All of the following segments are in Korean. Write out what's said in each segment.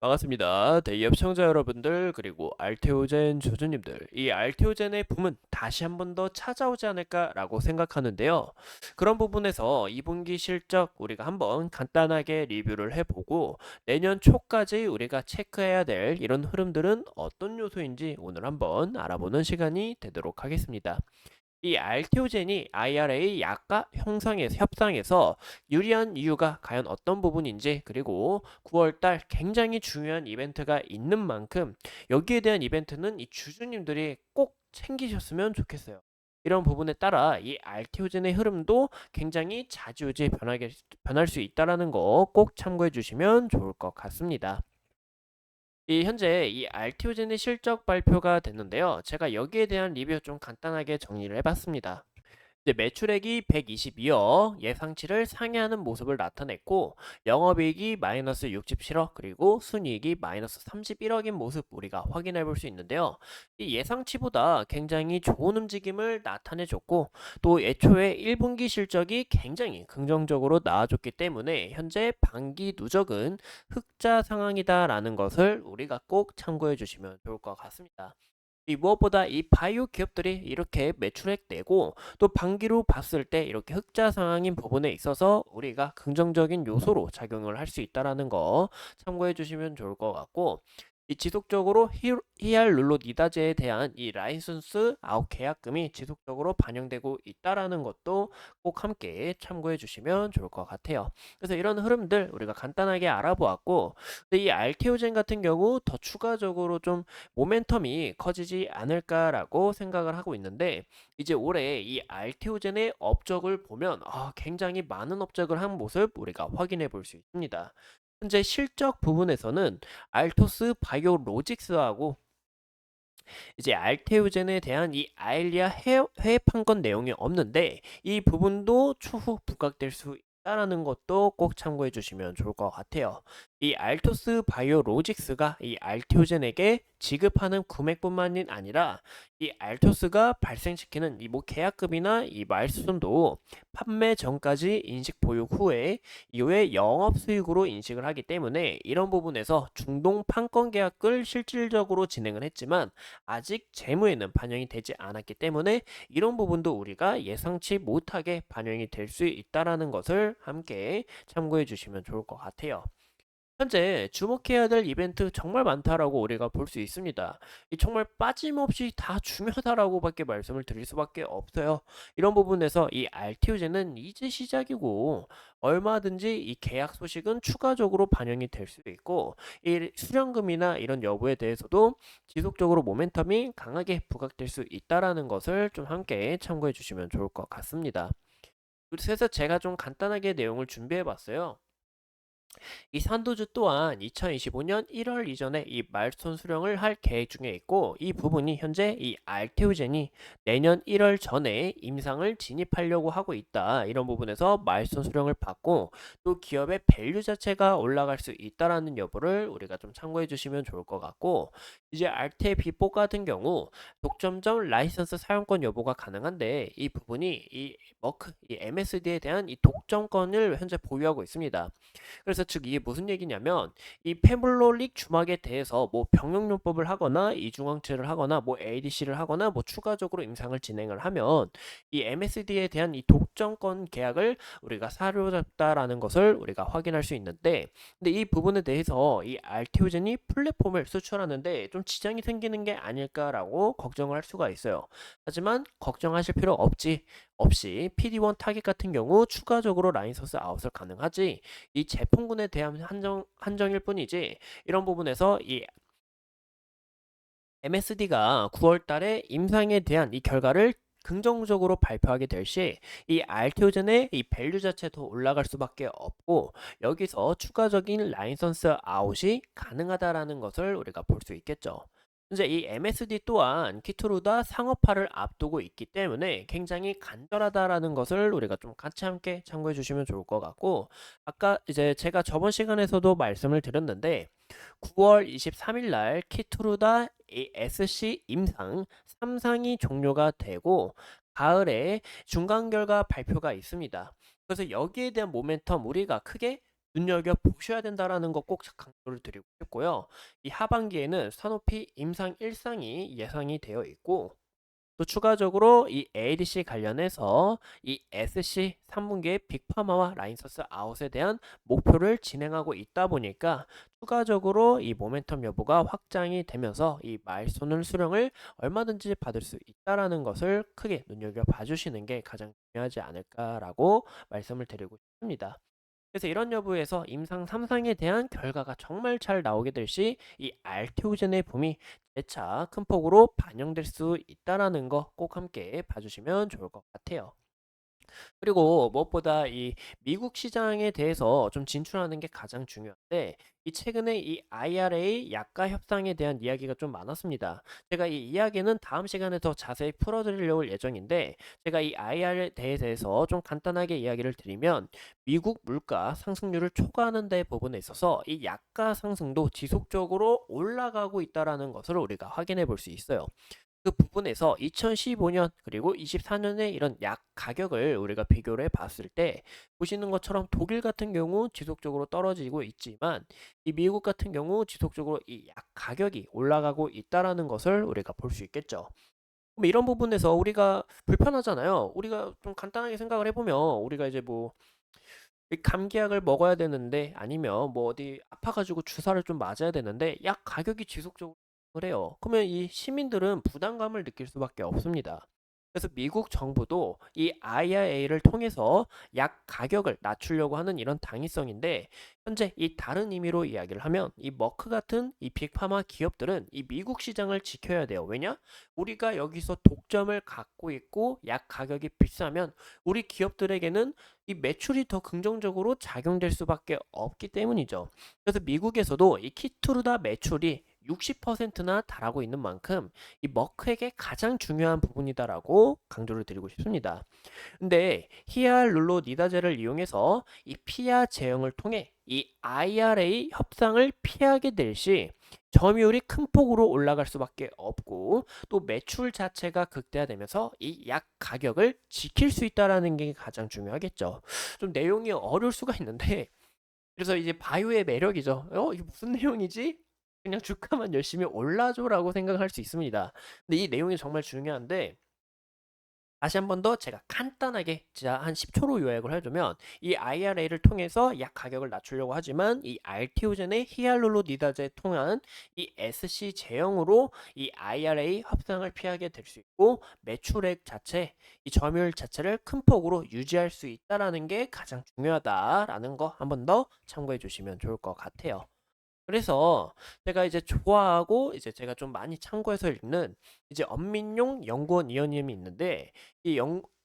반갑습니다. 대기업 시청자 여러분들 그리고 알테오젠 주주님들 이 알테오젠의 붐은 다시 한 번 더 찾아오지 않을까라고 생각하는데요. 그런 부분에서 2분기 실적 우리가 한번 간단하게 리뷰를 해보고 내년 초까지 우리가 체크해야 될 이런 흐름들은 어떤 요소인지 오늘 한번 알아보는 시간이 되도록 하겠습니다. 이 알테오젠이 IRA 약가 협상에서 유리한 이유가 과연 어떤 부분인지, 그리고 9월달 굉장히 중요한 이벤트가 있는 만큼 여기에 대한 이벤트는 이 주주님들이 꼭 챙기셨으면 좋겠어요. 이런 부분에 따라 이 알테오젠의 흐름도 굉장히 자주지 변할 수 있다는 거 꼭 참고해 주시면 좋을 것 같습니다. 이 현재 이 알티오젠의 실적 발표가 됐는데요. 제가 여기에 대한 리뷰 좀 간단하게 정리를 해봤습니다. 이제 매출액이 122억, 예상치를 상회하는 모습을 나타냈고, 영업이익이 마이너스 67억, 그리고 순이익이 마이너스 31억인 모습 우리가 확인해 볼 수 있는데요. 이 예상치보다 굉장히 좋은 움직임을 나타내줬고, 또 애초에 1분기 실적이 굉장히 긍정적으로 나와줬기 때문에 현재 반기 누적은 흑자 상황이다라는 것을 우리가 꼭 참고해 주시면 좋을 것 같습니다. 이 무엇보다 이 바이오 기업들이 이렇게 매출액 내고 또 반기로 봤을 때 이렇게 흑자 상황인 부분에 있어서 우리가 긍정적인 요소로 작용을 할 수 있다라는 거 참고해 주시면 좋을 것 같고, 이 지속적으로 히알룰로니다제에 대한 이 라이선스 아웃 계약금이 지속적으로 반영되고 있다라는 것도 꼭 함께 참고해 주시면 좋을 것 같아요. 그래서 이런 흐름들 우리가 간단하게 알아보았고, 근데 이 알테오젠 같은 경우 더 추가적으로 좀 모멘텀이 커지지 않을까라고 생각을 하고 있는데, 이제 올해 이 알테오젠의 업적을 보면 굉장히 많은 업적을 한 모습 우리가 확인해 볼 수 있습니다. 현재 실적 부분에서는 알토스 바이오로직스하고 이제 알테오젠에 대한 이 아일리아 해외 판권 내용이 없는데, 이 부분도 추후 부각될 수 있다라는 것도 꼭 참고해 주시면 좋을 것 같아요. 이 알토스 바이오로직스가 이 알테오젠에게 지급하는 금액뿐만이 아니라 이 알토스가 발생시키는 이 뭐 계약금이나 이 말씀도 판매 전까지 인식 보유 후에 이후에 영업 수익으로 인식을 하기 때문에, 이런 부분에서 중동 판권 계약을 실질적으로 진행을 했지만 아직 재무에는 반영이 되지 않았기 때문에 이런 부분도 우리가 예상치 못하게 반영이 될 수 있다라는 것을 함께 참고해 주시면 좋을 것 같아요. 현재 주목해야 될 이벤트 정말 많다라고 우리가 볼 수 있습니다. 이 정말 빠짐없이 다 중요하다라고밖에 말씀을 드릴 수밖에 없어요. 이런 부분에서 이 RTO제는 이제 시작이고, 얼마든지 이 계약 소식은 추가적으로 반영이 될 수도 있고, 이 수령금이나 이런 여부에 대해서도 지속적으로 모멘텀이 강하게 부각될 수 있다라는 것을 좀 함께 참고해 주시면 좋을 것 같습니다. 그래서 제가 좀 간단하게 내용을 준비해 봤어요. 이 산도주 또한 2025년 1월 이전에 이 말손 수령을 할 계획 중에 있고, 이 부분이 현재 이 알테오젠이 내년 1월 전에 임상을 진입하려고 하고 있다. 이런 부분에서 말손 수령을 받고 또 기업의 밸류 자체가 올라갈 수 있다라는 여부를 우리가 좀 참고해 주시면 좋을 것 같고, 이제 알테 비포 같은 경우 독점점 라이선스 사용권 여부가 가능한데, 이 부분이 이 머크 이 MSD에 대한 이 독점권을 현재 보유하고 있습니다. 그래서 즉 이게 무슨 얘기냐면, 이 페블로릭 주막에 대해서 뭐 병용요법을 하거나 이중항체를 하거나 뭐 ADC를 하거나 뭐 추가적으로 임상을 진행을 하면 이 MSD에 대한 이 독점권 계약을 우리가 사료잡다라는 것을 우리가 확인할 수 있는데, 근데 이 부분에 대해서 이 알티오젠이 플랫폼을 수출하는데 좀 지장이 생기는 게 아닐까라고 걱정을 할 수가 있어요. 하지만 걱정하실 필요 없이 PD1 타겟 같은 경우 추가적으로 라인서스 아웃을 가능하지, 이 제품군에 대한 한정일 뿐이지, 이런 부분에서 이 MSD가 9월 달에 임상에 대한 이 결과를 긍정적으로 발표하게 될 시 이 알티오젠의 이 밸류 자체도 올라갈 수밖에 없고, 여기서 추가적인 라이선스 아웃이 가능하다라는 것을 우리가 볼 수 있겠죠. 이제 이 MSD 또한 키트루다 상업화를 앞두고 있기 때문에 굉장히 간절하다라는 것을 우리가 좀 같이 함께 참고해 주시면 좋을 것 같고, 아까 이제 제가 저번 시간에서도 말씀을 드렸는데 9월 23일 날 키트루다 SC 임상 3상이 종료가 되고 가을에 중간 결과 발표가 있습니다. 그래서 여기에 대한 모멘텀 우리가 크게 눈여겨 보셔야 된다라는 거 꼭 강조를 드리고 싶고요. 이 하반기에는 산오피 임상 1상이 예상이 되어 있고, 또 추가적으로 이 ADC 관련해서 이 SC 3분기에 빅파마와 라인서스 아웃에 대한 목표를 진행하고 있다 보니까 추가적으로 이 모멘텀 여부가 확장이 되면서 이 말손을 수령을 얼마든지 받을 수 있다라는 것을 크게 눈여겨봐 주시는 게 가장 중요하지 않을까라고 말씀을 드리고 싶습니다. 그래서 이런 여부에서 임상 3상에 대한 결과가 정말 잘 나오게 될 시 이 알테오젠의 붐이 재차 큰 폭으로 반영될 수 있다라는 거 꼭 함께 봐주시면 좋을 것 같아요. 그리고 무엇보다 이 미국 시장에 대해서 좀 진출하는 게 가장 중요한데, 이 최근에 이 IRA 약가 협상에 대한 이야기가 좀 많았습니다. 제가 이 이야기는 다음 시간에 더 자세히 풀어드리려고 예정인데, 제가 이 IRA에 대해서 좀 간단하게 이야기를 드리면, 미국 물가 상승률을 초과하는 데 부분에 있어서 이 약가 상승도 지속적으로 올라가고 있다라는 것을 우리가 확인해 볼 수 있어요. 그 부분에서 2015년 그리고 24년의 이런 약 가격을 우리가 비교를 해 봤을 때, 보시는 것처럼 독일 같은 경우 지속적으로 떨어지고 있지만 이 미국 같은 경우 지속적으로 이 약 가격이 올라가고 있다라는 것을 우리가 볼 수 있겠죠. 그럼 이런 부분에서 우리가 불편하잖아요. 우리가 좀 간단하게 생각을 해보면, 우리가 이제 뭐 이 감기약을 먹어야 되는데, 아니면 뭐 어디 아파가지고 주사를 좀 맞아야 되는데 약 가격이 지속적으로 그래요. 그러면 이 시민들은 부담감을 느낄 수밖에 없습니다. 그래서 미국 정부도 이 IRA를 통해서 약 가격을 낮추려고 하는 이런 당위성인데, 현재 이 다른 의미로 이야기를 하면 이 머크 같은 이 빅파마 기업들은 이 미국 시장을 지켜야 돼요. 왜냐? 우리가 여기서 독점을 갖고 있고 약 가격이 비싸면 우리 기업들에게는 이 매출이 더 긍정적으로 작용될 수밖에 없기 때문이죠. 그래서 미국에서도 이 키투르다 매출이 60%나 달하고 있는 만큼 이 머크에게 가장 중요한 부분이다라고 강조를 드리고 싶습니다. 근데 히알룰로니다제를 이용해서 이 피하 제형을 통해 이 IRA 협상을 피하게 될 시 점유율이 큰 폭으로 올라갈 수밖에 없고, 또 매출 자체가 극대화되면서 이 약 가격을 지킬 수 있다라는 게 가장 중요하겠죠. 좀 내용이 어려울 수가 있는데, 그래서 이제 바이오의 매력이죠. 이게 무슨 내용이지? 그냥 주가만 열심히 올라줘라고 생각할 수 있습니다. 근데 이 내용이 정말 중요한데, 다시 한 번 더 제가 간단하게 진짜 한 10초로 요약을 해주면, 이 IRA를 통해서 약 가격을 낮추려고 하지만 이 알티오젠의 히알루로니다제 통한 이 SC 제형으로 이 IRA 협상을 피하게 될 수 있고, 매출액 자체, 이 점유율 자체를 큰 폭으로 유지할 수 있다라는 게 가장 중요하다라는 거 한 번 더 참고해 주시면 좋을 것 같아요. 그래서 제가 이제 좋아하고 이제 제가 좀 많이 참고해서 읽는 이제 엄민용 연구원 위원님이 있는데, 이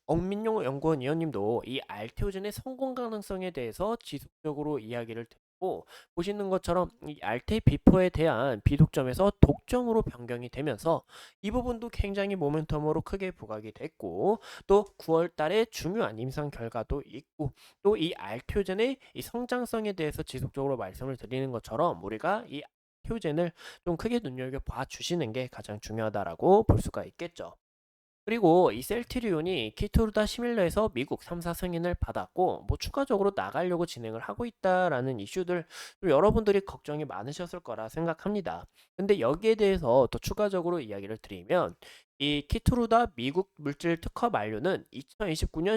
엄민용 연구원 위원님도 이 알테오젠의 성공 가능성에 대해서 지속적으로 이야기를 듣고, 보시는 것처럼 이 알테 비포에 대한 비독점에서 독점으로 변경이 되면서 이 부분도 굉장히 모멘텀으로 크게 부각이 됐고, 또 9월 달에 중요한 임상 결과도 있고, 또 이 알테오젠의 이 성장성에 대해서 지속적으로 말씀을 드리는 것처럼 우리가 이 알테오젠을 좀 크게 눈여겨봐 주시는 게 가장 중요하다라고 볼 수가 있겠죠. 그리고 이 셀트리온이 키토르다 시밀러에서 미국 3사 승인을 받았고, 뭐 추가적으로 나가려고 진행을 하고 있다라는 이슈들, 좀 여러분들이 걱정이 많으셨을 거라 생각합니다. 근데 여기에 대해서 더 추가적으로 이야기를 드리면, 이 키토르다 미국 물질 특허 만료는 2029년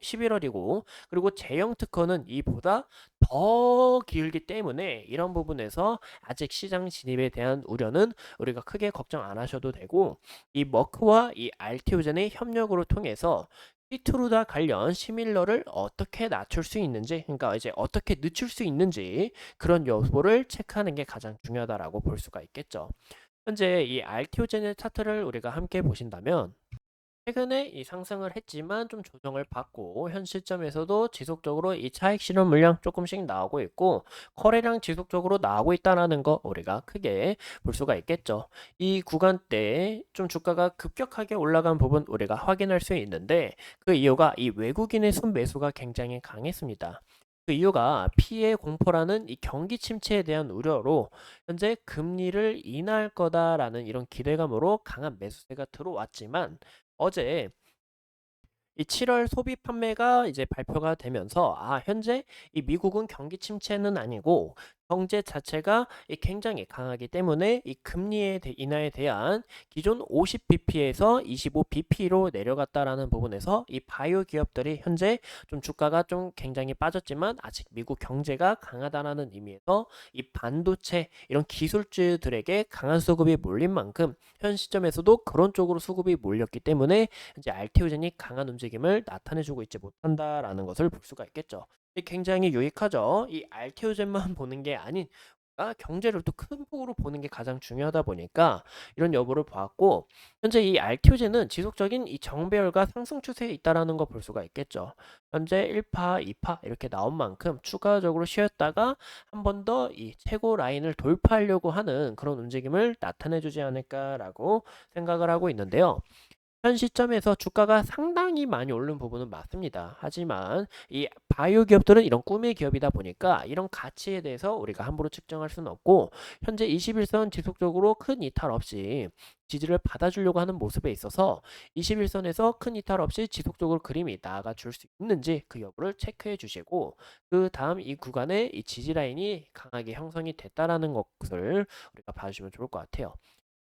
11월이고, 그리고 제형 특허는 이보다 더 길기 때문에 이런 부분에서 아직 시장 진입에 대한 우려는 우리가 크게 걱정 안 하셔도 되고, 이 머크와 이 알티오젠의 협력으로 통해서 키트루다 관련 시밀러를 어떻게 낮출 수 있는지, 그러니까 이제 어떻게 늦출 수 있는지, 그런 여부를 체크하는 게 가장 중요하다라고 볼 수가 있겠죠. 현재 이 알티오젠의 차트를 우리가 함께 보신다면, 최근에 이 상승을 했지만 좀 조정을 받고, 현 시점에서도 지속적으로 이 차익 실현 물량 조금씩 나오고 있고, 거래량 지속적으로 나오고 있다는 거 우리가 크게 볼 수가 있겠죠. 이 구간대에 좀 주가가 급격하게 올라간 부분 우리가 확인할 수 있는데, 그 이유가 이 외국인의 순매수가 굉장히 강했습니다. 그 이유가 피해 공포라는 이 경기 침체에 대한 우려로 현재 금리를 인하할 거다라는 이런 기대감으로 강한 매수세가 들어왔지만, 어제 이 7월 소비 판매가 이제 발표가 되면서 현재 이 미국은 경기 침체는 아니고 경제 자체가 굉장히 강하기 때문에 이 인하에 대한 기존 50bp에서 25bp로 내려갔다라는 부분에서 이 바이오 기업들이 현재 좀 주가가 좀 굉장히 빠졌지만 아직 미국 경제가 강하다라는 의미에서 이 반도체 이런 기술주들에게 강한 수급이 몰린 만큼 현 시점에서도 그런 쪽으로 수급이 몰렸기 때문에 이제 알테오젠이 강한 움직임을 나타내주고 있지 못한다라는 것을 볼 수가 있겠죠. 굉장히 유익하죠. 이 알테오젠만 보는 게 아닌 경제를 또 큰 폭으로 보는 게 가장 중요하다 보니까 이런 여부를 보았고 현재 이 알테오젠은 지속적인 이 정배열과 상승 추세에 있다라는 거 볼 수가 있겠죠. 현재 1파, 2파 이렇게 나온 만큼 추가적으로 쉬었다가 한 번 더 이 최고 라인을 돌파하려고 하는 그런 움직임을 나타내주지 않을까라고 생각을 하고 있는데요. 현 시점에서 주가가 상당히 많이 오른 부분은 맞습니다. 하지만 이 바이오 기업들은 이런 꿈의 기업이다 보니까 이런 가치에 대해서 우리가 함부로 측정할 수는 없고 현재 21선 지속적으로 큰 이탈 없이 지지를 받아주려고 하는 모습에 있어서 21선에서 큰 이탈 없이 지속적으로 그림이 나아가 줄 수 있는지 그 여부를 체크해 주시고 그 다음 이 구간에 이 지지 라인이 강하게 형성이 됐다라는 것을 우리가 봐주시면 좋을 것 같아요.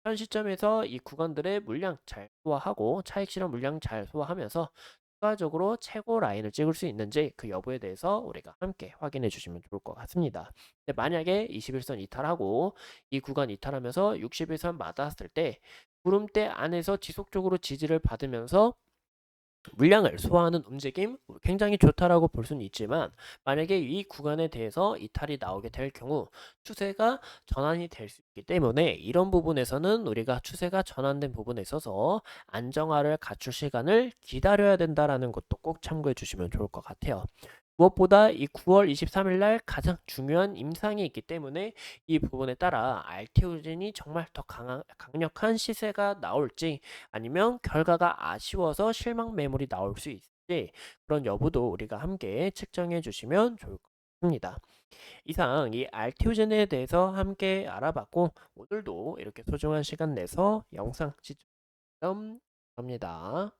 현 시점에서 이 구간들의 물량 잘 소화하고 차익 실현 물량 잘 소화하면서 추가적으로 최고 라인을 찍을 수 있는지 그 여부에 대해서 우리가 함께 확인해 주시면 좋을 것 같습니다. 근데 만약에 21선 이탈하고 이 구간 이탈하면서 61선 맞았을 때 구름대 안에서 지속적으로 지지를 받으면서 물량을 소화하는 움직임 굉장히 좋다라고 볼 수는 있지만 만약에 이 구간에 대해서 이탈이 나오게 될 경우 추세가 전환이 될 수 있기 때문에 이런 부분에서는 우리가 추세가 전환된 부분에 있어서 안정화를 갖출 시간을 기다려야 된다라는 것도 꼭 참고해 주시면 좋을 것 같아요. 무엇보다 이 9월 23일 날 가장 중요한 임상이 있기 때문에 이 부분에 따라 알테오젠이 정말 더 강력한 시세가 나올지 아니면 결과가 아쉬워서 실망 매물이 나올 수 있을지 그런 여부도 우리가 함께 측정해 주시면 좋을 것 같습니다. 이상 이 알테오젠에 대해서 함께 알아봤고 오늘도 이렇게 소중한 시간 내서 영상 시청 감사합니다.